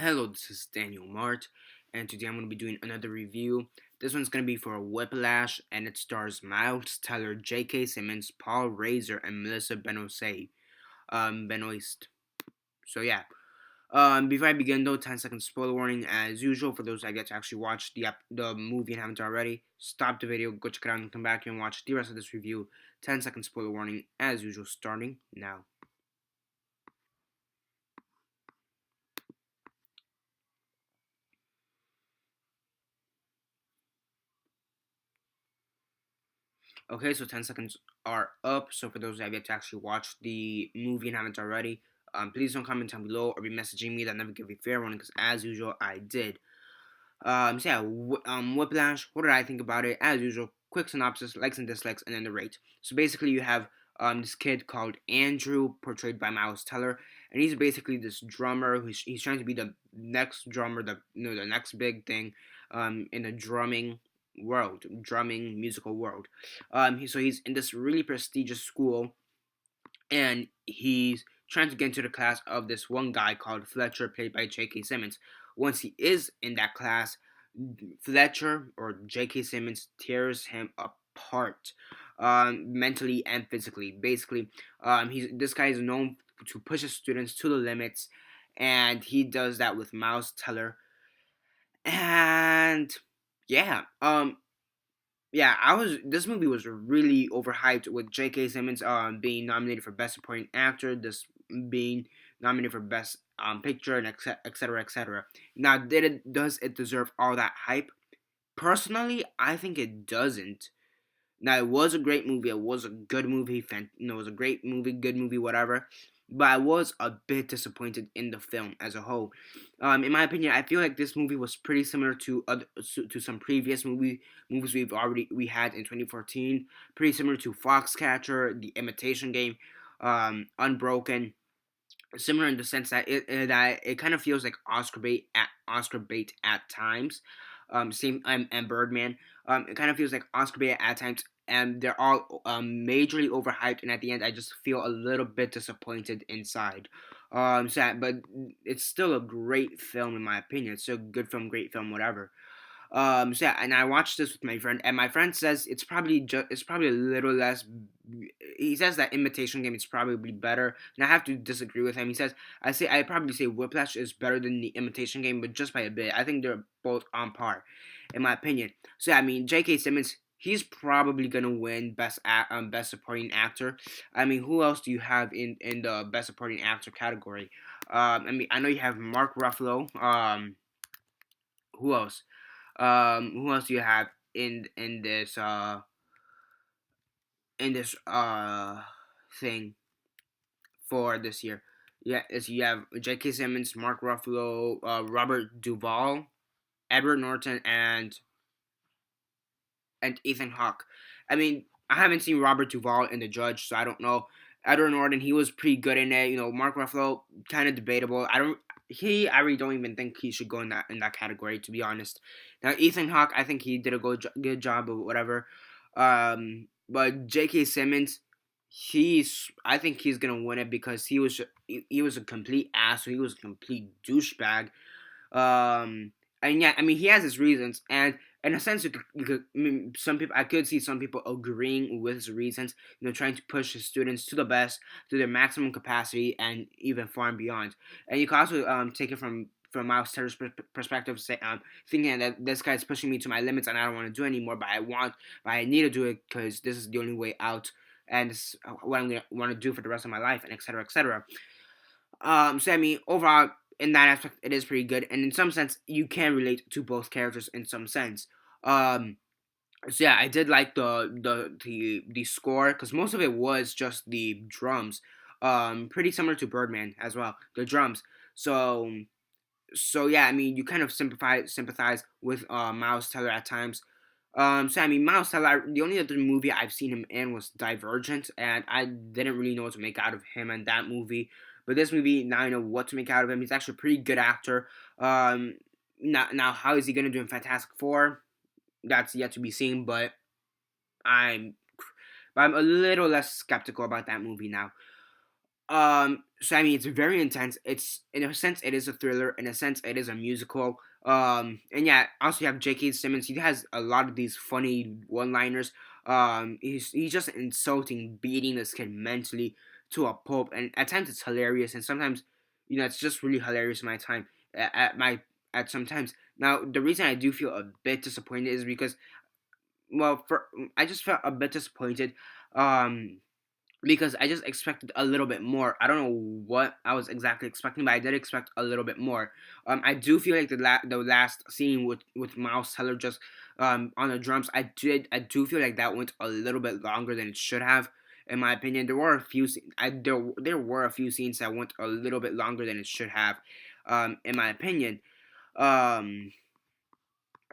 Hello, this is Daniel Mart, and today I'm going to be doing another review. This one's going to be for Whiplash, and it stars Miles Teller, JK Simmons, Paul Razor, and Melissa Benoist. So yeah. Before I begin though, 10-second spoiler warning as usual for those that get to actually watch the movie and haven't already. Stop the video, go check it out, and come back here and watch the rest of this review. 10-second spoiler warning as usual, starting now. Okay, so 10 seconds are up. So for those that have yet to actually watch the movie and haven't already, please don't comment down below or be messaging me. That never give you a fair one because as usual, I did. So yeah, Whiplash. What did I think about it? As usual, quick synopsis, likes and dislikes, and then the rate. So basically, you have this kid called Andrew, portrayed by Miles Teller, and he's basically this drummer who's he's trying to be the next drummer, the next big thing, in the drumming musical world. So he's in this really prestigious school, and he's trying to get into the class of this one guy called Fletcher, played by J.K. Simmons. Once he is in that class, Fletcher or J.K. Simmons tears him apart, mentally and physically. Basically, this guy is known to push his students to the limits, and he does that with Miles Teller. And yeah, this movie was really overhyped with J.K. Simmons being nominated for Best Supporting Actor, this being nominated for Best Picture, and etc. etc. Now, does it deserve all that hype? Personally, I think it doesn't. Now, it was a great movie. It was a good movie. It was a great movie, good movie, whatever. But I was a bit disappointed in the film as a whole. In my opinion, I feel like this movie was pretty similar to some previous movies we had in 2014. Pretty similar to Foxcatcher, The Imitation Game, Unbroken. Similar in the sense that it kind of feels like Oscar bait at times. Same and Birdman. It kind of feels like Oscar bait at times, and they're all majorly overhyped. And at the end, I just feel a little bit disappointed inside. Sad, but it's still a great film in my opinion. It's still a good film, great film, whatever. So yeah, and I watched this with my friend, and my friend says it's probably a little less. He says that Imitation Game is probably better, and I have to disagree with him. I probably say Whiplash is better than the Imitation Game, but just by a bit. I think they're both on par, in my opinion. So yeah, I mean, J.K. Simmons. He's probably gonna win best supporting actor. I mean, who else do you have in the best supporting actor category? I mean, I know you have Mark Ruffalo. Who else? Who else do you have in this thing for this year? Yeah, is you have J.K. Simmons, Mark Ruffalo, Robert Duvall, Edward Norton, and Ethan Hawke. I mean, I haven't seen Robert Duvall in The Judge, so I don't know. Edward Norton, he was pretty good in it. You know, Mark Ruffalo, kind of debatable. I really don't even think he should go in that category, to be honest. Now, Ethan Hawke, I think he did a good job of whatever. But J.K. Simmons, I think he's gonna win it because he was a complete asshole. He was a complete douchebag. And yeah, I mean, he has his reasons, and in a sense, I mean, I could see some people agreeing with his reasons. You know, trying to push his students to the best, to their maximum capacity, and even far and beyond. And you can also take it from Miles Teller's perspective, say, thinking that this guy's pushing me to my limits and I don't want to do anymore, but I need to do it because this is the only way out, and this is what I'm gonna want to do for the rest of my life, and etc. etc. So I mean, overall, in that aspect, it is pretty good, and in some sense, you can relate to both characters in some sense. Um, so yeah, I did like the score because most of it was just the drums. Pretty similar to Birdman as well, the drums. So yeah, I mean, you kind of sympathize with Miles Teller at times. So I mean, Miles Teller. The only other movie I've seen him in was Divergent, and I didn't really know what to make out of him in that movie. But this movie, now I know what to make out of him. He's actually a pretty good actor. Now how is he gonna do in Fantastic Four? That's yet to be seen. I'm a little less skeptical about that movie now. So I mean, it's very intense. It's in a sense, it is a thriller. In a sense, it is a musical. And yeah, also you have J.K. Simmons. He has a lot of these funny one-liners. He's just insulting, beating this kid mentally to a pulp, and at times it's hilarious, and sometimes, it's just really hilarious. My time at my at sometimes. Now, the reason I do feel a bit disappointed is because, well, for I just felt a bit disappointed. Um, because I just expected a little bit more. I don't know what I was exactly expecting, but I did expect a little bit more. I do feel like the last scene with Miles Teller just on the drums, I do feel like that went a little bit longer than it should have. In my opinion, there were a few there were a few scenes that went a little bit longer than it should have. In my opinion. Um,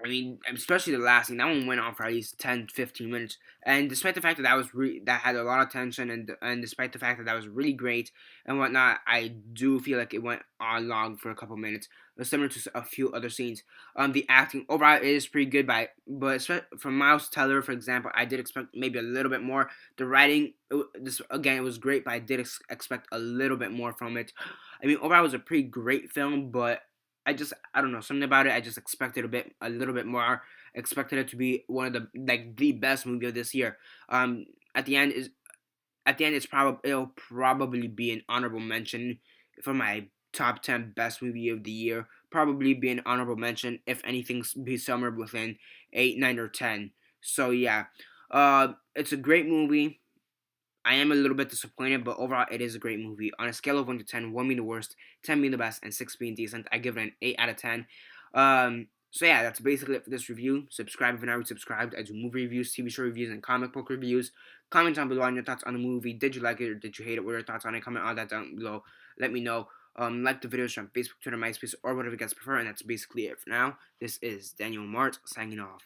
I mean, especially the last scene, that one went on for at least 10, 15 minutes. And despite the fact that that had a lot of tension, and despite the fact that that was really great and whatnot, I do feel like it went on long for a couple minutes, similar to a few other scenes. The acting overall is pretty good, from Miles Teller, for example, I did expect maybe a little bit more. The writing, this again, it was great, but I did expect a little bit more from it. I mean, overall, it was a pretty great film, but I don't know, something about it. I just expected a little bit more. Expected it to be one of the best movie of this year. Um, at the end is at the end it'll probably be an honorable mention for my top 10 best movie of the year. Probably be an honorable mention if anything's be somewhere within 8, 9, or 10. So yeah, it's a great movie. I am a little bit disappointed, but overall, it is a great movie. On a scale of 1 to 10, 1 being the worst, 10 being the best, and 6 being decent, I give it an 8 out of 10. So yeah, that's basically it for this review. Subscribe if you're not already subscribed. I do movie reviews, TV show reviews, and comic book reviews. Comment down below on your thoughts on the movie. Did you like it or did you hate it? What are your thoughts on it? Comment all that down below. Let me know. Like the videos on Facebook, Twitter, MySpace, or whatever you guys prefer. And that's basically it for now. This is Daniel Mart signing off.